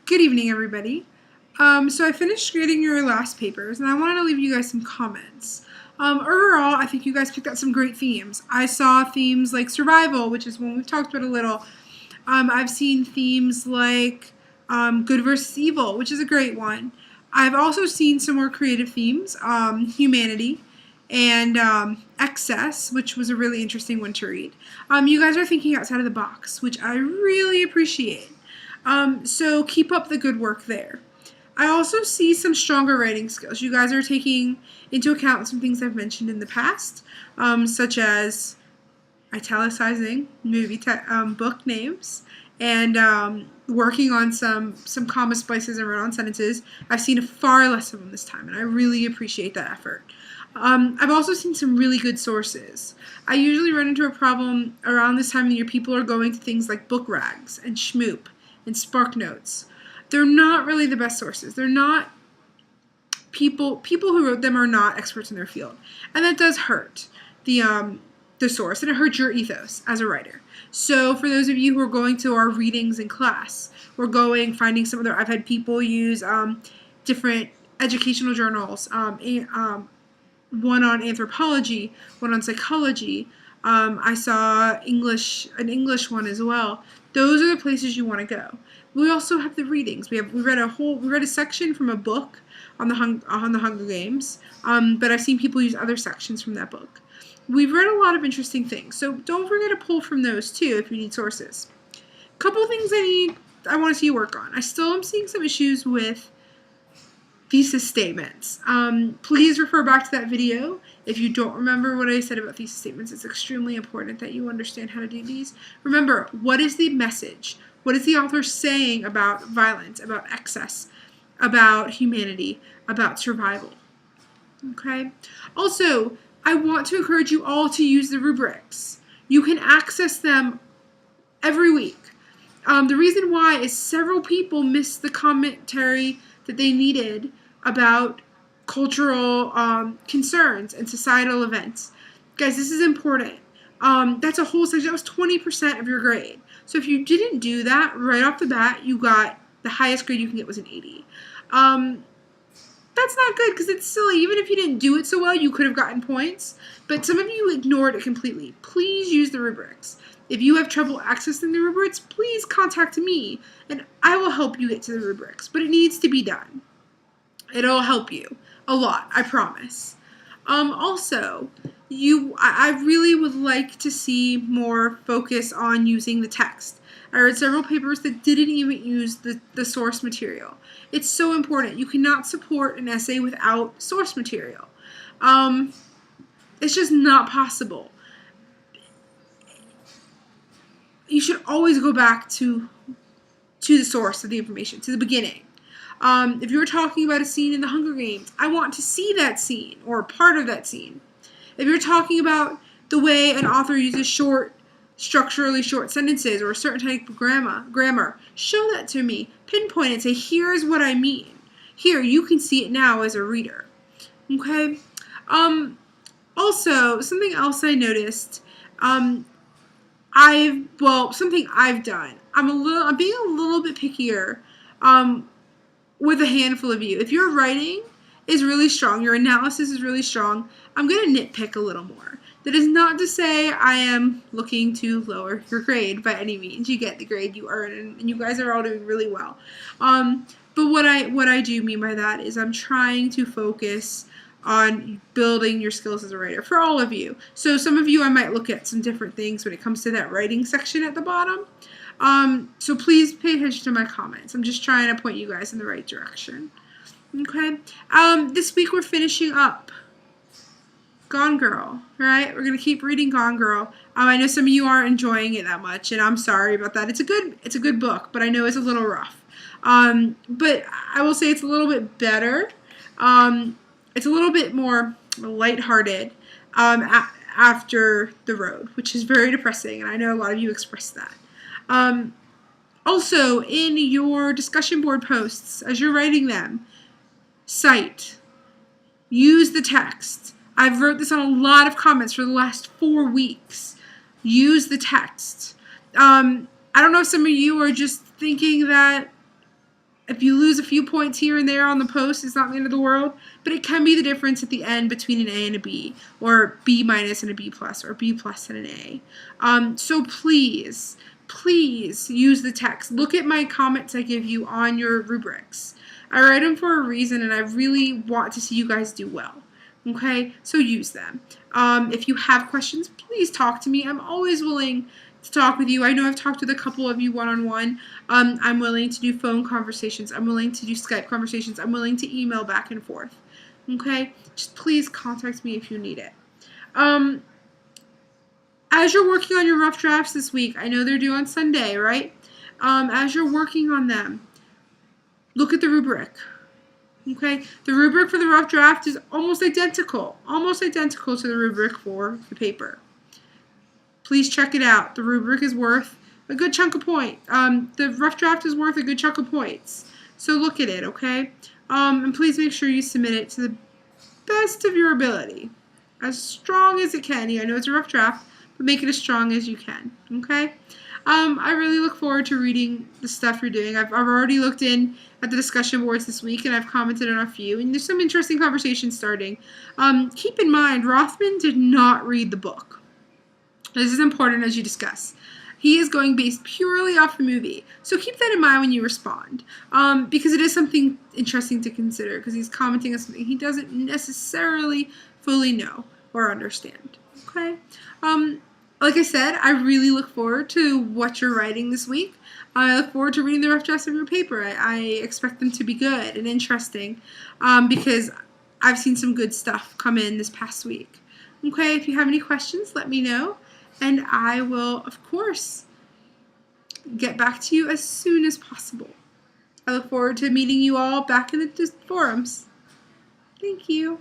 Good evening, everybody. So I finished grading your last papers, and I wanted to leave you guys some comments. Overall, I think you guys picked out some great themes. I saw themes like survival, which is one we've talked about a little. I've seen themes like good versus evil, which is a great one. I've also seen some more creative themes, humanity, and excess, which was a really interesting one to read. You guys are thinking outside of the box, which I really appreciate. So keep up the good work there. I also see some stronger writing skills. You guys are taking into account some things I've mentioned in the past, such as italicizing book names and working on some comma splices and run-on sentences. I've seen far less of them this time, and I really appreciate that effort. I've also seen some really good sources. I usually run into a problem around this time of the year. People are going to things like Book Rags and Shmoop and SparkNotes. They're not really the best sources. They're not people who wrote them are not experts in their field, and that does hurt the source, and it hurts your ethos as a writer. So for those of you who are going to our readings in class, finding some other. I've had people use different educational journals, one on anthropology, one on psychology. I saw an English one as well. Those are the places you want to go. We also have the readings. We read a section from a book on the Hunger Games, but I've seen people use other sections from that book. We've read a lot of interesting things, so don't forget to pull from those too if you need sources. A couple of things I want to see you work on. I still am seeing some issues with thesis statements. Please refer back to that video. If you don't remember what I said about thesis statements, it's extremely important that you understand how to do these. Remember, what is the message? What is the author saying about violence, about excess, about humanity, about survival? Okay? Also, I want to encourage you all to use the rubrics. You can access them every week. The reason why is several people missed the commentary that they needed about cultural concerns and societal events. Guys, this is important. That's a whole section. That was 20% of your grade. So if you didn't do that right off the bat, you got the highest grade you can get was an 80. That's not good because it's silly. Even if you didn't do it so well, you could have gotten points. But some of you ignored it completely. Please use the rubrics. If you have trouble accessing the rubrics, please contact me, and I will help you get to the rubrics. But it needs to be done. It'll help you a lot, I promise. Also, I really would like to see more focus on using the text. I read several papers that didn't even use the source material. It's so important. You cannot support an essay without source material. It's just not possible. You should always go back to the source of the information, to the beginning. If you're talking about a scene in the Hunger Games, I want to see that scene or part of that scene. If you're talking about the way an author uses structurally short sentences or a certain type of grammar, show that to me. Pinpoint it. Say, here's what I mean. Here, you can see it now as a reader. Okay? Also, something else I noticed, something I've done. I'm being a little bit pickier with a handful of you. If your writing is really strong, your analysis is really strong, I'm going to nitpick a little more. That is not to say I am looking to lower your grade by any means. You get the grade you earn, and you guys are all doing really well. But what I do mean by that is I'm trying to focus on building your skills as a writer for all of you. So some of you, I might look at some different things when it comes to that writing section at the bottom. So please pay attention to my comments. I'm just trying to point you guys in the right direction. Okay? This week we're finishing up Gone Girl, right? We're going to keep reading Gone Girl. I know some of you aren't enjoying it that much, and I'm sorry about that. It's a good book, but I know it's a little rough. But I will say it's a little bit better. It's a little bit more lighthearted after The Road, which is very depressing, and I know a lot of you expressed that. Also, in your discussion board posts, as you're writing them, cite. Use the text. I've wrote this on a lot of comments for the last 4 weeks. Use the text. I don't know if some of you are just thinking that If you lose a few points here and there on the post, it's not the end of the world, but it can be the difference at the end between an A and a B, or B minus and a B plus, or B plus and an A. So please use the text. Look at my comments I give you on your rubrics. I write them for a reason, and I really want to see you guys do well. Okay, so use them. If you have questions, please talk to me. I'm always willing to talk with you. I know I've talked with a couple of you one-on-one. I'm willing to do phone conversations. I'm willing to do Skype conversations. I'm willing to email back and forth. Okay, just please contact me if you need it. As you're working on your rough drafts this week, I know they're due on Sunday, right? As you're working on them, look at the rubric. Okay, the rubric for the rough draft is almost identical to the rubric for the paper. Please check it out. The rubric is worth a good chunk of points. The rough draft is worth a good chunk of points. So look at it, okay? And please make sure you submit it to the best of your ability. As strong as it can. Yeah, I know it's a rough draft, but make it as strong as you can, okay? I really look forward to reading the stuff you're doing. I've already looked in at the discussion boards this week, and I've commented on a few, and there's some interesting conversations starting. Keep in mind, Rothman did not read the book. This is important as you discuss. He is going based purely off the movie. So keep that in mind when you respond, because it is something interesting to consider, because he's commenting on something he doesn't necessarily fully know or understand. Okay? Like I said, I really look forward to what you're writing this week. I look forward to reading the rough drafts of your paper. I expect them to be good and interesting, because I've seen some good stuff come in this past week. Okay, if you have any questions, let me know, and I will, of course, get back to you as soon as possible. I look forward to meeting you all back in the forums. Thank you.